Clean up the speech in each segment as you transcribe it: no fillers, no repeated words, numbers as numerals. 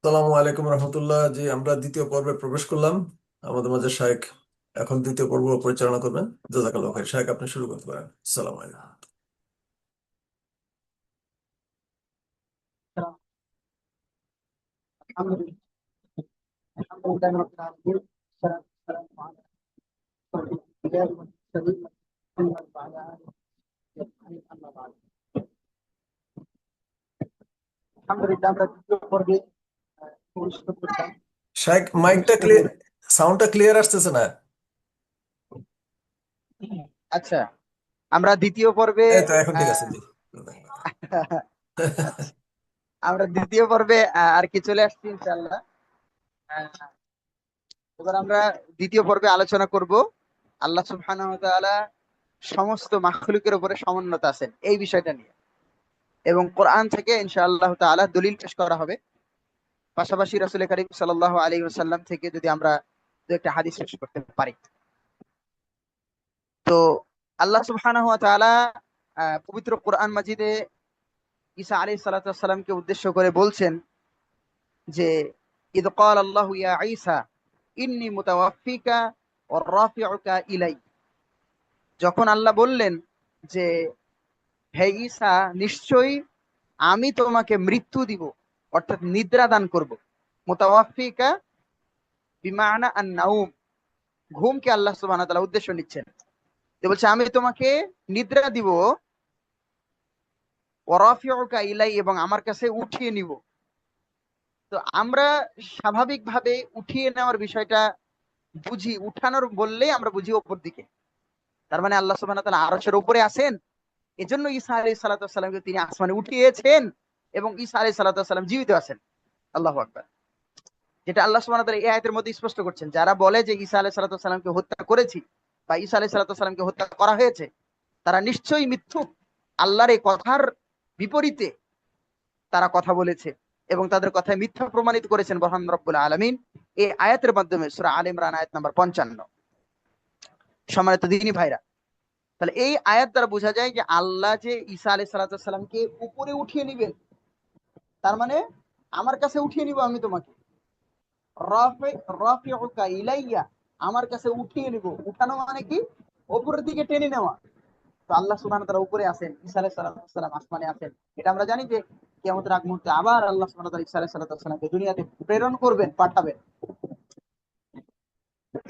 সালামু আলাইকুম রহমতুল্লাহ। জি, আমরা দ্বিতীয় পর্বে প্রবেশ করলাম। আমাদের মাঝে শায়েখ এখন দ্বিতীয় পর্ব পরিচালনা করবেন। জাযাকাল্লাহ খাইর। শায়েখ, আপনি শুরু করতে পারেন। সালাম আলাইকুম। الحمد لله. الحمد لله رب العالمين. والصلاة والسلام على أشرف الأنبياء والمرسلين محمد وعلى آله أجمعين أما بعد. الحمد لله আমরা দ্বিতীয় পর্বে অনুষ্ঠিত করলাম শায়েখ, মাইকটা অনুষ্ঠিত ক্লিয়ার, হলো। সাউন্ডটা ক্লিয়ার আসতেছে না। আচ্ছা, আমরা দ্বিতীয় পর্বে এই তো এখন ঠিক আছে। আহ, জি। আচ্ছা, আমরা দ্বিতীয় পর্বে আর কি চলে আসছি ইনশাআল্লাহ। আহ, এবার আমরা দ্বিতীয় পর্বে আলোচনা করব আল্লাহ সুবহানাহু ওয়া তাআলা সমস্ত মাখলুকের উপরে সমুন্নত আছেন এই বিষয়টা নিয়ে, এবং কোরআন থেকে ইনশাআল্লাহ তাআলা দলিল পেশ করা হবে। পাশাপাশি রাসূল করিম সাল্লাল্লাহু আলাইহি ওয়াসাল্লাম থেকে যদি আমরা দু একটা হাদিস পেশ করতে পারি। তো আল্লাহ সুবহানাহু ওয়া তাআলা পবিত্র কোরআন মাজিদে ঈসা আলাইহিস সালাতু ওয়াস সালামকে উদ্দেশ্য করে বলছেন যে ইদ ক্বাল আল্লাহু ইয়া ঈসা ইন্নী মুতাওয়াফফিকা ওয়া রাফিউকা ইলাই। যখন আল্লাহ বললেন যে হে ঈসা, নিশ্চয়ই আমি তোমাকে মৃত্যু দিব, অর্থাৎ নিদ্রা দান করব। মুতাওয়াফফিকা বিমানা আন নাউম, ঘুমকে আল্লাহ সুবহানাহু ওয়া তাআলা উদ্দেশ্য নিচ্ছেন। তো বলছে আমি তোমাকে নিদ্রা দিব, ওয়ারাফিউকা ইলাই, এবং আমার কাছে উঠিয়ে নিব। তো আমরা স্বাভাবিকভাবে উঠিয়ে নেওয়ার বিষয়টা বুঝি, উঠানোর বললেই আমরা বুঝি উপর দিকে। তার মানে আল্লাহ সুবহানাহু ওয়া তাআলা আরশের উপরে আছেন, এজন্য ঈসা আলাইহিস সালাতু ওয়াস সালামকে তিনি আসমানে উঠিয়েছেন, এবং ঈসা আলাইহিস সালাতু ওয়াস সালাম জীবিত আছেন। আল্লাহু আকবার। যেটা আল্লাহ সুবহানাহু ওয়া তাআলা এই আয়াতের মধ্যে স্পষ্ট করছেন। যারা বলে যে ঈসা আলাইহিস সালাতু ওয়াস সালামকে হত্যা করেছি বা ঈসা আলাইহিস সালাতু ওয়াস সালামকে হত্যা করা হয়েছে, তারা নিশ্চয়ই মিথ্যুক। আল্লাহর এই কথার বিপরীতে তারা কথা বলেছে এবং তাদের কথায় মিথ্যা প্রমাণিত করেছেন মহান রব্বুল আলামিন এই আয়াতের মাধ্যমে। সূরা আলে ইমরান আয়াত নাম্বার 55। সম্মানিত দিনী ভাইরা, তাহলে এই আয়াত দ্বারা বোঝা যায় যে আল্লাহ যে ঈসা আলাইহিস সালাতু ওয়াস সালামকে উপরে উঠিয়ে নিবেন, তার মানে আমার কাছে উঠিয়ে নিব আমি তোমাকে। রাফি রাফিউকা ইলাইয়া, আমার কাছে উঠিয়ে নিব। উঠানো মানে কি? উপরের দিকে টেনে নেওয়া। তো আল্লাহ সুবহানাহু ওয়া তাআলা উপরে আছেন, ঈসা আলাইহিস সালাম আসমানে আছেন। এটা আমরা জানি যে কিয়ামতের আগ মুহূর্তে আবার আল্লাহ সুবহানাহু ওয়া তাআলা ঈসা আলাইহিস সালামকে দুনিয়াতে প্রেরণ করবেন, পাঠাবেন।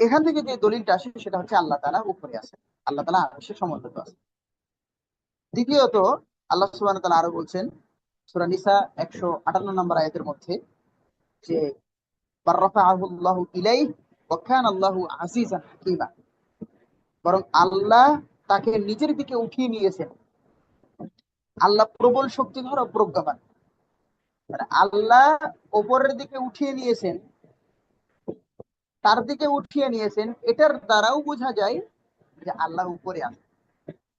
এখান থেকে যে দলিলটা আসে সেটা হচ্ছে আল্লাহ তাআলা উপরে আছেন, আল্লাহ তাআলা আরশে সমুন্নত আছেন। দ্বিতীয়ত আল্লাহ সুবহানাহু ওয়া তাআলা আরো বলছেন সূরা নিসা 158 নম্বর আয়াতের মধ্যে যে বাররাফাআহু আল্লাহু ইলাইহি ওয়া কানা আল্লাহু আজিজান হাকীমা, বরং আল্লাহ তাকে নিজের দিকে উঠিয়ে নিয়েছেন। আল্লাহ প্রবল শক্তিধর ও প্রজ্ঞাবান। মানে আল্লাহ উপরের দিকে উঠিয়ে নিয়েছেন, তার দিকে উঠিয়ে নিয়েছেন, এটার দ্বারাও বোঝা যায় যে আল্লাহ উপরে আছেন।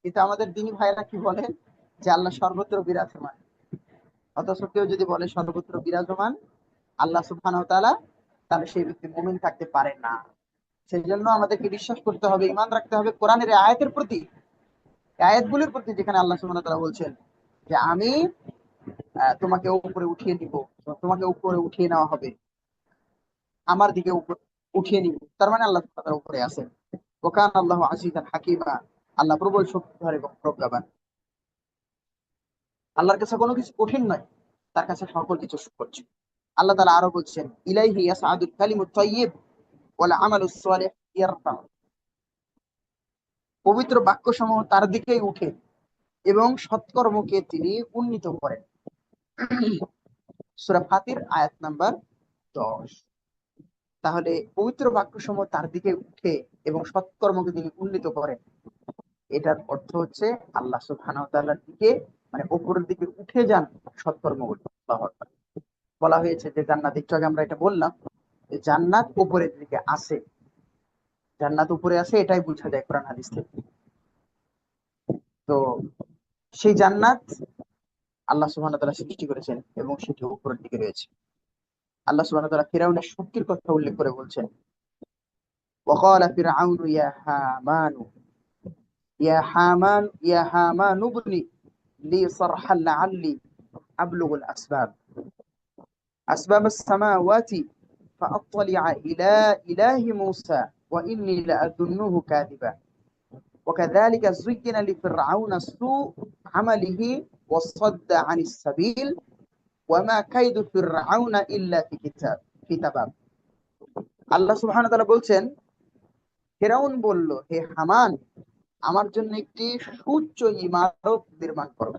কিন্তু আমাদের দিনী ভাইরা কি বলেন যে আল্লাহ সর্বত্র বিরাজমান। অথচ কেউ যদি বলে সর্বত্র বিরাজমান আল্লাহ সুবহানাহু ওয়া তাআলা, তাহলে সেই ব্যক্তি মুমিন থাকতে পারে না। সেই জন্য আমাদেরকে বিশ্বাস করতে হবে, ঈমান রাখতে হবে কোরআনের এই আয়াতের প্রতি, এই আয়াতগুলোর প্রতি, যেখানে আল্লাহ সুবহানাহু ওয়া তাআলা বলছেন যে আমি তোমাকে উপরে উঠিয়ে দিব, তোমাকে উপরে উঠিয়ে নেওয়া হবে, আমার দিকে উঠিয়ে নিব। তার মানে আল্লাহ সুবহানাহু ওয়া তাআলা উপরে আছেন। ওয়া কানা আল্লাহু আজিজান হাকীমা, আল্লাহ প্রবল শক্তিধর এবং প্রজ্ঞাবান। আল্লাহর কাছে কোনো কিছু কঠিন নয়, তার কাছে সকল কিছু সহজ। আল্লাহ তাআলা আরো বলছেন ইলাইহি ইয়াসআদুল কালিমুত তাইয়্যিব ওয়াল আমালুস সালিহ ইয়ারফা, পবিত্র বাক্যসমূহ তার দিকেই উঠে এবং সৎকর্মকে তিনি উন্নীত করেন। সূরা ফাতির আয়াত নাম্বার 10। তাহলে পবিত্র বাক্যসমূহ তার দিকে উঠে এবং সৎকর্মকে তিনি উন্নীত করেন, এটার অর্থ হচ্ছে আল্লাহ সুবহানাহু ওয়া তাআলার দিকে, মানে উপরের দিকে উঠে যান সৎকর্মগুলো। আল্লাহু আকবার। বলা হয়েছে যে জান্নাত, একটু আগে আমরা এটা বললাম যে জান্নাত উপরের দিকে আছে, জান্নাত উপরে আছে, এটাই বোঝা যায় কোরআন হাদিস থেকে। তো সেই জান্নাত আল্লাহ সুবহানাহু ওয়া তাআলা সৃষ্টি করেছেন এবং সেটি উপরের দিকে রয়েছে। আল্লাহ সুবহানাহু ওয়া তাআলা ফিরাউনের শক্তির কথা উল্লেখ করে বলছেন ওয়াকালা ফিরআউনু ইয়া হামান ইবনি লি সারহান লাআল্লি আবলুগুল আসবাব। أسباب السماوات فأطلع إلى إله موسى وإني لأظنه كاذبا وكذلك زين لفرعون سوء عمله وصد عن السبيل وما كيد فرعون إلا في تباب আল্লাহ সুবহানাহু ওয়া তাআলা বলছেন, ফেরাউন বলল, হে হামান, আমার জন্য একটি সুউচ্চ ইমারত নির্মাণ করো।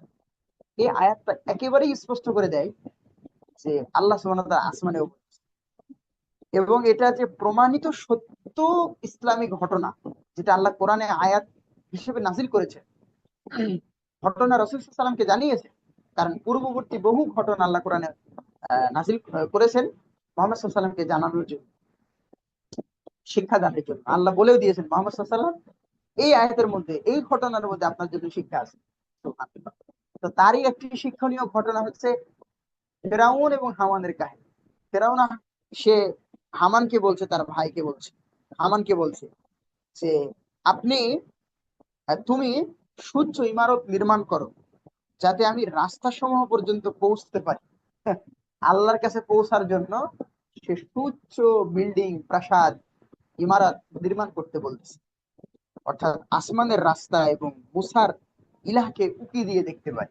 এই আয়াতটা একেবারেই স্পষ্ট করে দেয় যে আল্লাহ সুবহানাহু ওয়া তাআলা আসমানে উপস্থিত। এবং এটা যে প্রমাণিত সত্য ইসলামিক ঘটনা, যেটা আল্লাহ কোরআনে আয়াত হিসেবে নাজিল করেছে, ঘটনা রাসূল সাল্লাল্লাহু আলাইহি ওয়াসাল্লামকে জানিয়েছে। কারণ পূর্ববর্তী বহু ঘটনা আল্লাহ কোরআনে নাজিল করেছেন মুহাম্মদ সাল্লাল্লাহু আলাইহি ওয়াসাল্লামকে জানানোর জন্য, শিক্ষাদানের জন্য। আল্লাহ বলেও দিয়েছেন মুহাম্মদ সাল্লাল্লাহু আলাইহি ওয়াসাল্লাম, এই আয়াতের মধ্যে, এই ঘটনার মধ্যে আপনার জন্য শিক্ষা আছে। সুবহানাল্লাহ। তো তারই একটি শিক্ষণীয় ঘটনা হচ্ছে ফেরাউন এবং হামানের কাহিনী। ফেরাউন সে হামানকে বলছে, তার ভাইকে বলছে, হামানকে বলছে যে আপনি তুমি সুউচ্চ ইমারত নির্মাণ করো যাতে আমি রাস্তা সমূহ পর্যন্ত পৌঁছতে পারি। আল্লাহর কাছে পৌঁছার জন্য সে সুউচ্চ বিল্ডিং, প্রাসাদ, ইমারত নির্মাণ করতে বলছে। অর্থাৎ আসমানের রাস্তা এবং মুসার ইলাহকে উকি দিয়ে দেখতে পাই।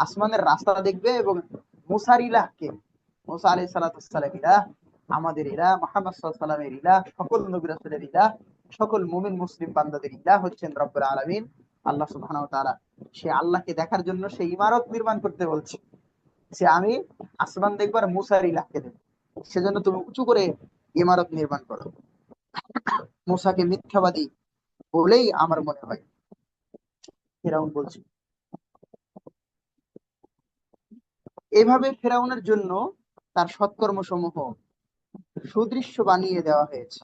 আসমানের রাস্তা দেখবে এবং মুসার ইলাহকে, মুসা আলাইহিস সালাম ইলাহ, আমাদের ইলাহ, মুহাম্মদ সাল্লাল্লাহু আলাইহি ওয়াসাল্লামের ইলাহ, সকল নবী রাসূলের ইলাহ, সকল মুমিন মুসলিম বান্দাদের ইলাহ হচ্ছেন রব্বুল আলামিন আল্লাহ সুবহানাহু ওয়া তাআলা। সে আল্লাহকে দেখার জন্য সে ইমারত নির্মাণ করতে বলছে। সে আমি আসমান দেখবার, মুসার ইলাহকে দেখব, সেজন্য তুমি উঁচু করে ইমারত নির্মাণ করো। মুসাকে মিথ্যাবাদী বলেই আমার মনে হয় ফেরাউন বলছে। এভাবে ফেরাউনের জন্য তার সৎকর্ম সমূহ সুদৃশ্য বানিয়ে দেওয়া হয়েছে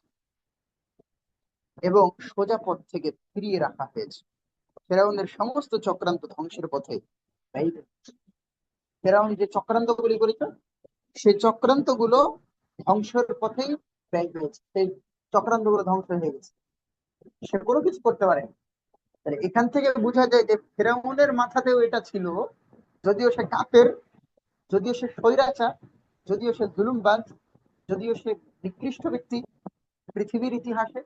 এবং সোজা পথ থেকে ফিরিয়ে রাখা হয়েছে। ফেরাউনের সমস্ত চক্রান্ত ধ্বংসের পথে ব্যয়িত হয়েছে। ফেরাউন যে চক্রান্ত গুলি করেছে, সেই চক্রান্ত গুলো ধ্বংসের পথেই ব্যয় হয়েছে, সেই চক্রান্ত গুলো ধ্বংস হয়ে গেছে, সে কোনো কিছু করতে পারে। তাহলে এখান থেকে বোঝা যায় যে ফেরাউনের মাথাতেও এটা ছিল, যদিও সে কাফের, যদিও সে স্বৈরাচার, যদিও সে জুলুমবাজ, যদিও সে নিকৃষ্ট ব্যক্তি, পৃথিবীর ইতিহাসে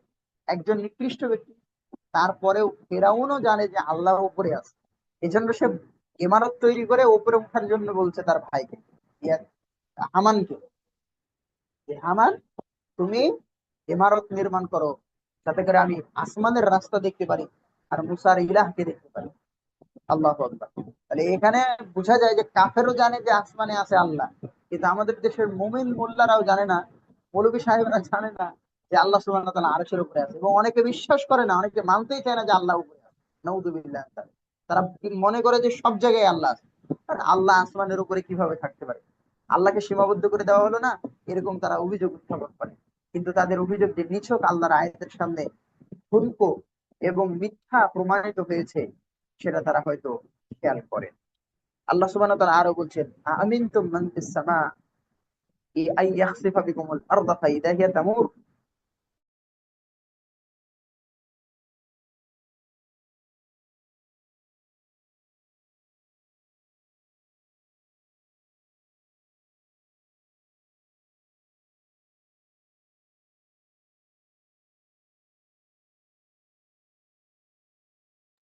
একজন নিকৃষ্ট ব্যক্তি, তারপরেও ফেরাউনও জানে যে আল্লাহ উপরে আছে। এজন্য সে ইমারত তৈরি করে উপরে ওঠার জন্য বলছে তার ভাইকে, হামানকে, যে হামান, তুমি ইমারত নির্মাণ করো যাতে করে আমি আসমানের রাস্তা দেখতে পারি আর মুসার ইলাহকে দেখতে পারি। আল্লাহু আকবার। তাহলে এখানে বোঝা যায় যে কাফেরও জানে যে আসমানে আছে আল্লাহ, কিন্তু আমাদের দেশের মুমিন মোল্লারাও জানে না, মৌলভী সাহেবরা জানে না যে আল্লাহ সুবহানাহু ওয়া তাআলা আরশের উপরে আছে। এবং অনেকে বিশ্বাস করে না, অনেকে মানতেই চায় না যে আল্লাহ উপরে আছে। নাউযুবিল্লাহ। তারা মনে করে যে সব জায়গায় আল্লাহ আছে, আর আল্লাহ আসমানের উপরে কিভাবে থাকতে পারে, আল্লাহকে সীমাবদ্ধ করে দেওয়া হলো না, এরকম তারা অভিযোগ উত্থাপন করে। কিন্তু তাদের অভিযোগ যে নিছক আল্লাহর আয়াতের সামনে ঠুনকো এবং মিথ্যা প্রমাণিত হয়েছে, সেটা তারা হয়তো খেয়াল করে। আল্লাহ সুবহানাহু ওয়া তাআলা আরো বলছেন, আমিনতুম মান ফিস সামা আই ইয়াখসিফা বিকুমুল আরদা ফাইদা হিয়া তামুর